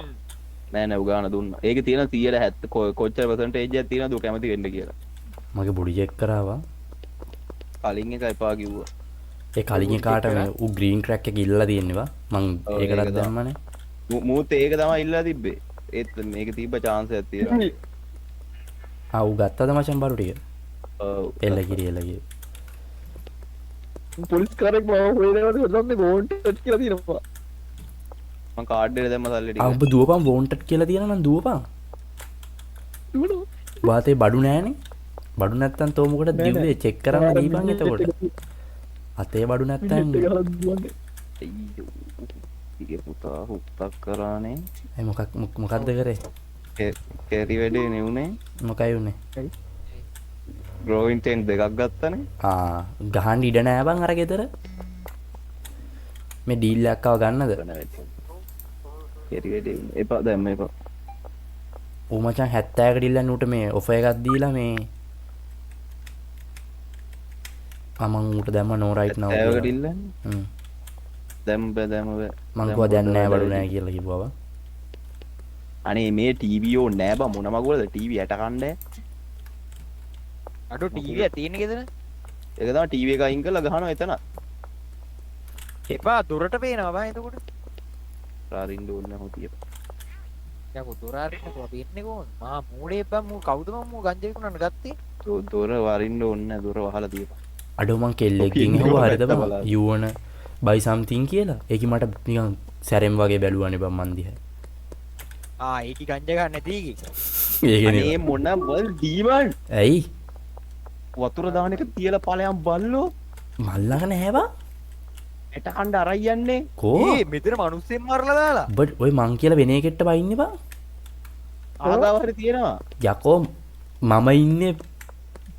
Speaker 3: නෑ නෑ ඌ ගාන දුන්නා. ඒකේ තියෙන 170 කොච්චර percentage එකක් තියෙනවද ඌ කැමති වෙන්න කියලා.
Speaker 1: මගේ බොඩි චෙක් කරාවා.
Speaker 3: කලින් එක එපා කිව්වා.
Speaker 1: ඒ කලින් එකාට මේ ඌ ග්‍රීන් ක්‍රැක් එක ඉල්ලලා තියෙන්නේ බා. මං
Speaker 3: ඔව්, ඒක
Speaker 1: ඒකටත්
Speaker 3: තමයි.
Speaker 1: දැම්මනේ.
Speaker 3: මූත් ඒක තමයි ඉල්ලලා තිබ්බේ. ඒත් මේක තිබ්බ chance එකක් තියෙනවා.
Speaker 1: ආ ඌ ගත්තද මචං බරු ටික?
Speaker 3: ඔව්.
Speaker 1: එල්ල කිරි.
Speaker 4: පොලිස් කාරෙක් මාව හොයනකොට හොදන්නේ වොන්ටඩ් කියලා තියෙනවා
Speaker 3: මං කාඩ් එක දැම්ම සල්ලි
Speaker 1: ආ
Speaker 3: ටික.
Speaker 1: උඹ දුවපන් වොන්ටඩ් කියලා තියෙනවා නම් දුවපන්.
Speaker 4: දුවනවා
Speaker 1: වාතේ බඩු නෑනේ. බඩු නැත්තම් තෝ මොකටද
Speaker 4: නෑ,
Speaker 1: දිව්වේ චෙක් කරන්න දීපන් එතකොට. අතේ බඩු නැත්තම්
Speaker 4: ගහලා දුවන්නේ
Speaker 3: අයියෝ. ඊගේ පුතා හුක්ක් කරානේ.
Speaker 1: ඒ මොකක්ද කරේ?
Speaker 3: කැරි වැඩේ නෙවුනේ.
Speaker 1: මොකයි උනේ?
Speaker 3: ග්‍රෝවින් ටෙන්ක් දෙකක් ගත්තනේ.
Speaker 1: ආ ගහන්න ඉඩ නෑ බං අර ගෙදර. මේ ඩීල් එකක් ආව ගන්නද?
Speaker 3: කැරි වැඩේ එපා දැම්ම එපා.
Speaker 1: ඌ මචං 70කට ඉල්ලන්න උට මේ ඔෆර් එකක් දීලා මේ මං ඌට දැම්ම no right now
Speaker 3: ඒවකට
Speaker 1: කියලා.
Speaker 3: ඉල්ලන්නේ.
Speaker 1: හ්ම්.
Speaker 3: දැම්ම බෑ දැම්ම බෑ.
Speaker 1: මං කිව්වා දැන් නෑ බඩු නෑ කියලා කිව්වා බං.
Speaker 3: අනේ මේ ටීවී ඕනේ නෑ බං මොන මගුලද ටීවී ඇට කණ්ඩේ.
Speaker 2: අඩෝ ටීවී එක තියෙන ගෙදර.
Speaker 3: ඒක තමයි ටීවී එක අයින් කරලා ගහනවා එතන.
Speaker 2: එපා දුරට පේනවා බං එතකොට.
Speaker 3: රාරින්න ඕනේ නැහැ හොතිය.
Speaker 2: යකෝ දොර අරින්න කොහොමද පේන්නේ කොහොමද? මහා මූඩේ බං මූ කවුද මූ ගංජා විකුණන්න ගත්තේ?
Speaker 3: දොර වරින්න ඕනේ නැහැ දොර වහලා තියපන්.
Speaker 1: අඩෝ මං කෙල්ලෙක්ගෙන් ඇහුවා හරිද බං? යුවන buy something කියලා. ඒක මට නිකන් සැරෙම් වගේ බැලුවානේ බං මන් දිහා.
Speaker 2: ආ ඒකි ගංජා ගන්න නැති කි.
Speaker 1: ඒකනේ.
Speaker 3: අනේ මොන බල් ඩීමන්
Speaker 1: ඇයි?
Speaker 3: වතුර දාන එක තියලා ඵලයන් බල්ලෝ
Speaker 1: මල්ලක නෑ බං.
Speaker 3: ඇට කණ්ඩ අරයි යන්නේ.
Speaker 1: කෝ?
Speaker 2: ඒ මෙතන මිනිස්සෙන් මරලා දාලා.
Speaker 1: ඔබ ඔය මං කියලා වෙන එකෙක්ට බයින්නේ බං.
Speaker 3: ආගාව හරි තියෙනවා.
Speaker 1: යකෝ මම ඉන්නේ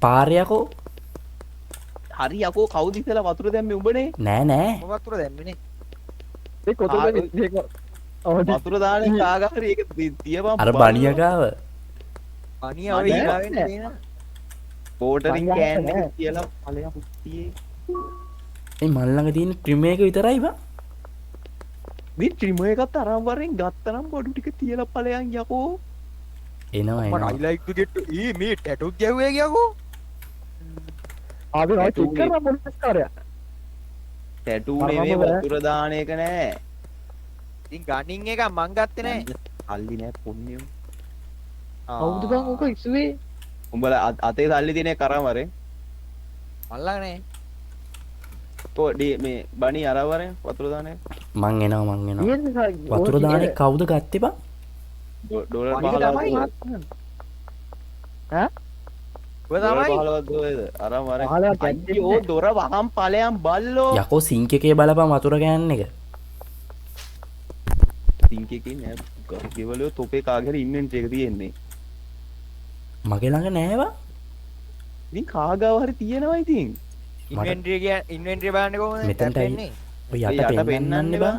Speaker 1: පාරේ යකෝ.
Speaker 3: හරි යකෝ කවුද ඉතලා වතුර දැම්මේ උඹනේ.
Speaker 1: නෑ නෑ.
Speaker 2: මොකක් වතුර දැම්මේ නේ.
Speaker 4: ඒ කොතනද මේක අවදි
Speaker 3: වතුර දාන එක ආගා හරි ඒක තියපන්.
Speaker 1: අර බණියකාව.
Speaker 2: අනියා ඔය
Speaker 3: අනේ.
Speaker 2: ඊගාවෙන් පේනවා.
Speaker 3: වෝටරින්
Speaker 4: මං
Speaker 3: කෑන්
Speaker 4: යන්නේ
Speaker 3: එක තියලා ඵලයන් පුතියේ.
Speaker 1: ඒ මල් ළඟ තියෙන ට්‍රිම් එක විතරයි බං.
Speaker 3: මේ ට්‍රිමර් එකත් අරන් වරෙන් ගත්තනම් බඩු ටික තියලා ඵලයන් යකෝ.
Speaker 1: එනවා
Speaker 2: මට
Speaker 1: එනවා.
Speaker 2: I like to get ඒ මේ ටැටුත් ගැහුවේ කියකෝ.
Speaker 4: ආවේ නෝ චෙක් කරලා පොලිස් කාරයා
Speaker 3: ටැටූ නෙමෙයි වතුර දාන එක නෑ.
Speaker 2: ඉතින් ගණින් එක මං ගත්තේ නෑ.
Speaker 3: සල්ලි නෑ පුණ්‍යම්.
Speaker 4: කවුද බං ඕක ඉස්සුවේ
Speaker 3: උඹලා අතේ සල්ලි තියෙන එක කරන් වරෙන්.
Speaker 2: මල්ලා නෑ.
Speaker 3: මේ බණි අරවරෙන් වතුර දාන එක.
Speaker 1: මං එනවා මං එනවා.
Speaker 4: ඊයේ
Speaker 1: වතුර දාන්නේ කවුද ගත්තේ බං?
Speaker 3: ඩොලර්
Speaker 2: වණික
Speaker 3: 15ක්
Speaker 2: තමයි.
Speaker 4: ඈ
Speaker 2: ඔය
Speaker 3: ඩොලර්
Speaker 2: තමයි.
Speaker 3: 15ක් දුවේද අරන් වරෙන්.
Speaker 4: 15ක් ඇද්දේ
Speaker 3: අයියෝ දොර වහන් ඵලයන් බල්ලෝ.
Speaker 1: යකෝ සිංක් එකේ බලපන් වතුර ගෑන්න එක.
Speaker 3: සිංක් එකේ නෑ ගහකේවලියෝ තොපේ කාගේ හරි ඉන්වෙන්ටරි එක තියෙන්නේ.
Speaker 1: මගේ ළඟ නෑ බං.
Speaker 3: ඉතින් කාගාව හරි තියෙනවා ඉතින්.
Speaker 2: ඉන්වෙන්ටරි බලන්නේ කොහොමද?
Speaker 1: මෙතනට
Speaker 2: දැම්පෙන්නේ?
Speaker 1: ඔය
Speaker 3: ඒ
Speaker 1: යට
Speaker 3: යට
Speaker 1: පෙන්නන්නේ බං.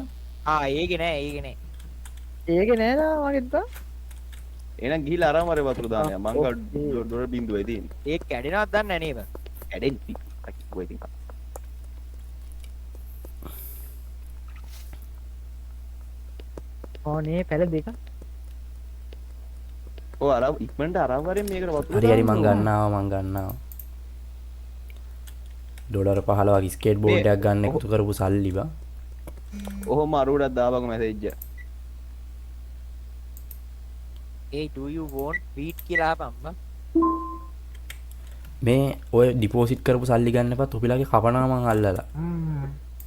Speaker 2: ආ ඒකේ නෑ ඒකේ නෑ.
Speaker 4: ඒක නෑ නා මගෙත් බං
Speaker 3: එහෙනම් ගිහිල්ලා අරන් වරේ වතුර දාන්න මං ගා ඩොලර් බින්දුවයි තියෙන්නේ
Speaker 2: ඒක කැඩෙනවද දන්නේ නැහැ නේද?
Speaker 3: ඇඩෙන්ටි කිව්වා ඉතින්
Speaker 4: ඕනේ පැල දෙක
Speaker 3: ඔය අර ඉක්මනට අරන් වරේ මේකට වතුර
Speaker 1: හරි හරි මං ගන්නවා ඩොලර් 15ක් ස්කේට් බෝඩ් එකක් ගන්න එකතු කරපු සල්ලි බා
Speaker 3: ඔහොම අරුවටක් දාපන් මැසේජ් එක
Speaker 2: Hey, do you want wheat කියලා අපම්ම?
Speaker 1: මේ ඔය ඩිපෝසිට් කරපු සල්ලි ගන්න එපා තොපිලාගේ කපනවා මං අල්ලලා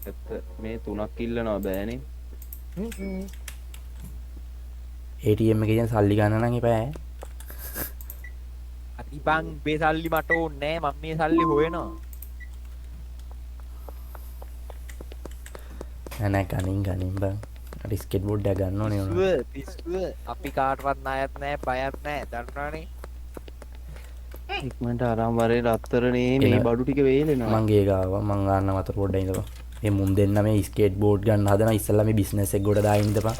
Speaker 3: ඇත්ත මේ 3ක් ඉල්ලනවා බෑනේ
Speaker 1: ATM එකේ ඉන්න සල්ලි ගන්න නම් එපා ඈ
Speaker 2: අපි බං මේ සල්ලි මට ඕනේ නෑ මම මේ සල්ලි හොයනවා.
Speaker 1: නෑ ගනින් බං අර ස්කේට් බෝඩ් එක ගන්න ඕනේ උනා
Speaker 2: පිස්සුව අපි කාටවත් ණයත් නෑ බයත් නෑ දන්නවනේ.
Speaker 3: ඉක්මනට අරන් වරේ රත්තරනේ මේ බඩු ටික වේලෙනවා
Speaker 1: මං ගේ ගාව මං ගන්න වතුර පොඩ්ඩක් ඉඳපන් මේ මුන් දෙන්න මේ ස්කේට් බෝඩ් ගන්න හදන ඉස්සල්ලා මේ බිස්නස් එක ගොඩ දාගෙන ඉඳපන්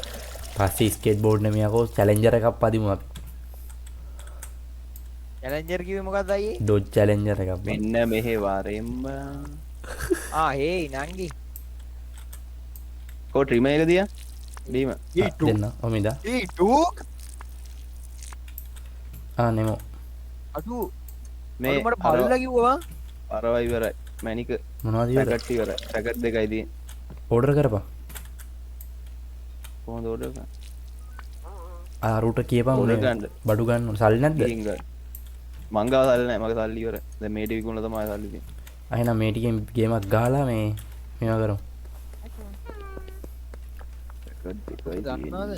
Speaker 1: පස්සේ ස්කේට් බෝඩ් නෙමියකෝ චැලෙන්ජර් එකක් පදිමු අපි
Speaker 2: චැලෙන්ජර් කිව්වේ මොකක්ද අයියේ?
Speaker 1: ඩොජ් චැලෙන්ජර් එකක් බං
Speaker 3: මෙන්න මෙහෙ වරෙම්ම
Speaker 2: හේ නංගි.
Speaker 3: කො ට්‍රිම එක දියා දීම
Speaker 1: දෙන්න ඔමිදා නෙමෝ
Speaker 2: අඩු
Speaker 3: මේ
Speaker 2: මට බලලා කිව්වා
Speaker 3: අරවා ඉවරයි මැනික
Speaker 1: මොනවද ඉවර
Speaker 3: පැකට් ඉවරයි පැකට් දෙකයි තියෙන්නේ
Speaker 1: ඕඩර් කරපන්
Speaker 3: කොහොමද ඕඩර් කරන්නේ
Speaker 1: ආරුට කියපන්
Speaker 3: ඕඩර්
Speaker 1: උනේ
Speaker 3: ගන්න
Speaker 1: බඩු ගන්න ඕන සල්ලි නැද්ද
Speaker 3: ගිහින් ගන්න මං ගාව සල්ලි නැහැ මගේ සල්ලි ඉවරයි දැන් මේ ටික විකුණලා තමයි සල්ලි තියෙන්නේ
Speaker 1: එහෙනම් මේ ටිකෙන් ගේමක් ගහලා මේ මේවා කරමු
Speaker 3: පැකට් දෙකයි
Speaker 2: දන්නවද?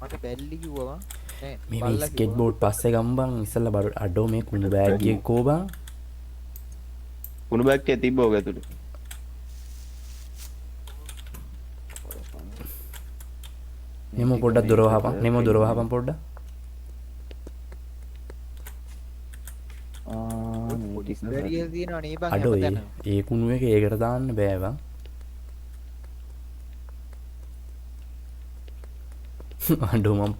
Speaker 2: මට බැල්ලි කිව්වා නෑ.
Speaker 1: මේ ස්කේට් බෝඩ් පස්සේ ගම්බන් ඉස්සල්ලා බඩු අඩෝ මේ කුණු බෑග් එක කෝබන්
Speaker 3: කුණු බෑග් එක තිබ්බ ඔක ඇතුලේ
Speaker 1: නෙමෝ පොඩ්ඩක් දොර වහපන් නෙමෝ දොර වහපන් පොඩ්ඩක්
Speaker 2: බැරිය තියෙනවා නේ බං
Speaker 1: අඩෝ
Speaker 2: හැමතැනම.
Speaker 1: ඒ කුණු එක ඒකට දාන්න බෑ බං අඩෝ මම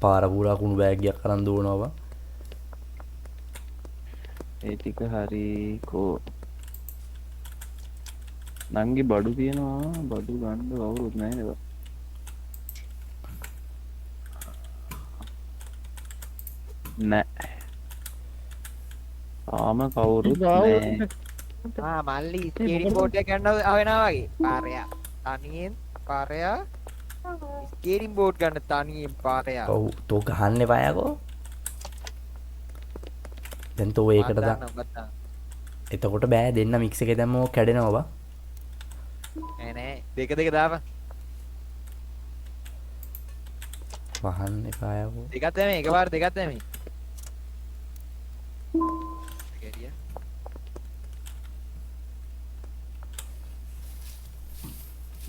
Speaker 1: පාර පුරා කුණු බෑග් එකක් අරන් දුවනවා බං
Speaker 3: ඒ ටික හරි කෝ නංගි බඩු තියෙනවා බඩු ගන්න කවුරුත් නැහැ නේද නෑ ආම කවුරුත් නෑ
Speaker 2: මල්ලි ස්කේටින් බෝඩ් එක ගන්න ආවෙනවා වගේ. පාරයා. තනියෙන් පාරයා. ස්කේටින් බෝඩ් ගන්න තනියෙන් පාරයා.
Speaker 1: ඔව් තෝ ගහන්න එපා යකෝ දැන් තෝ ඒකට දා එතකොට බෑ දෙන්න මික්ස් එකේ දැම්මම කැඩෙනවා බා
Speaker 2: නෑ නෑ දෙක දාපන්.
Speaker 1: වහන්න එපා යකෝ
Speaker 2: දෙකක් දැමේ එකපාර දෙකක් දැමේ. කැරියා.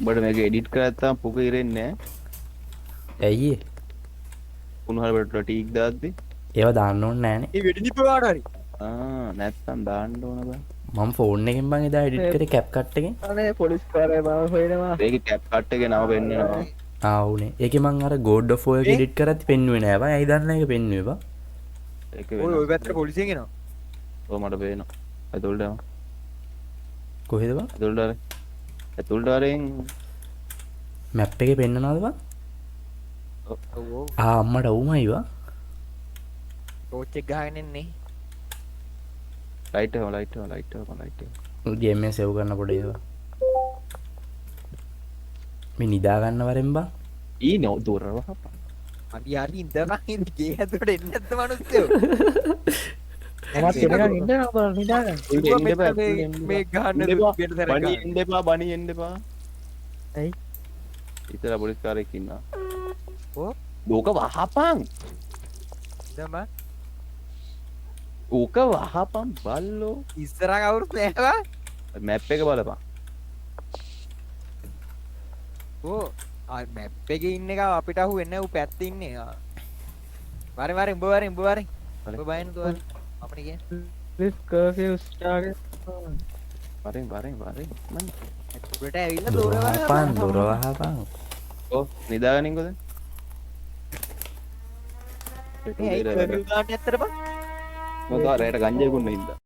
Speaker 3: බඩ මේක එඩිට් කරත්තාම පුක ඉරෙන්නේ නෑ
Speaker 1: ඇයි ඒ?
Speaker 3: උණු හරබට ටීක් දාද්දි
Speaker 1: ඒවා දාන්න ඕනේ නෑනේ
Speaker 2: ඒ වෙඩි නිප්පවාට හරි.
Speaker 3: නැත්තම් දාන්න ඕන බං
Speaker 1: මම ෆෝන් එකෙන් බං එදා එඩිට් කරේ කැප් කට් එකෙන්
Speaker 4: අනේ පොලිස් කාරය බව හොයනවා
Speaker 3: ඒකේ කැප් කට් එකේ නම පෙන්නනවා
Speaker 1: ආවුනේ ඒකේ මං අර ගෝඩ් ඔෆ් ඔය එඩිට් කරත් පෙන්නුවේ නෑ බං ඇයි දන්නේ ඒක පෙන්නුවේ බං
Speaker 3: ඒක
Speaker 2: ඔය ඔය පැත්තට පොලිසියෙන් එනවා.
Speaker 3: ඔය මට පේනවා ඇතුළට යමු
Speaker 1: කොහෙද බං
Speaker 3: ඇතුළට වරෙන්
Speaker 1: මැප් එකේ පෙන්නනවද බං
Speaker 2: ඔව් ඔව්.
Speaker 1: අම්මට වුමයි බං
Speaker 2: ටෝච් එක ගහගෙන ඉන්නේ.
Speaker 3: ලයිට් එක
Speaker 1: ගේම් එක සේව් කරන්න පොඩ ඒවා මේ නිදා ගන්න වරෙන් බං
Speaker 3: ඊ නෝ දොරව හපා
Speaker 2: අපි හරි ඉඳලා ඉන්නේ ගේ ඇතුලට එන්නේ නැද්ද මිනිස්සුયો?
Speaker 4: මමත් එනකන් ඉන්න නෝ නිදාගන්න
Speaker 2: මේ ගහන්න ගෙට සැරයක්
Speaker 3: බණි
Speaker 2: ගන්න.
Speaker 3: එන්න එපා බණි එන්න එපා
Speaker 4: ඇයි
Speaker 3: ඉතල පොලිස් කාරයෙක් ඉන්නවා
Speaker 2: ඕ
Speaker 3: ඕක වහපන්
Speaker 2: ඉඳම
Speaker 3: ඕක වහපන් බල්ලෝ
Speaker 2: ඉස්සරහ කවුරුත් නැහැ.
Speaker 3: මැප් එක බලපන්
Speaker 2: ඕ මැප් එකේ ඉන්න එක අපිට අහු වෙන්නේ ඌ පැත්තේ ඉන්නේ. වරෙන් උඹ වරෙන් උඹ බයන්න තෝ අපිට කියන්නේ.
Speaker 4: ලිස් කර්ෆියු ස්ටාර්ට්
Speaker 3: වරෙන් මන්
Speaker 2: උඩට ඇවිල්ලා
Speaker 1: දොර
Speaker 2: දොර
Speaker 1: වහපන් දොර වහපන්
Speaker 3: නිදාගනින්කොද පෙට්‍රෝල්
Speaker 2: ඒ
Speaker 3: දීලා
Speaker 2: කර්ෆියු ගාන්න ඇත්තට බං
Speaker 3: මොකද රැට ගංජා කුන්න හින්දා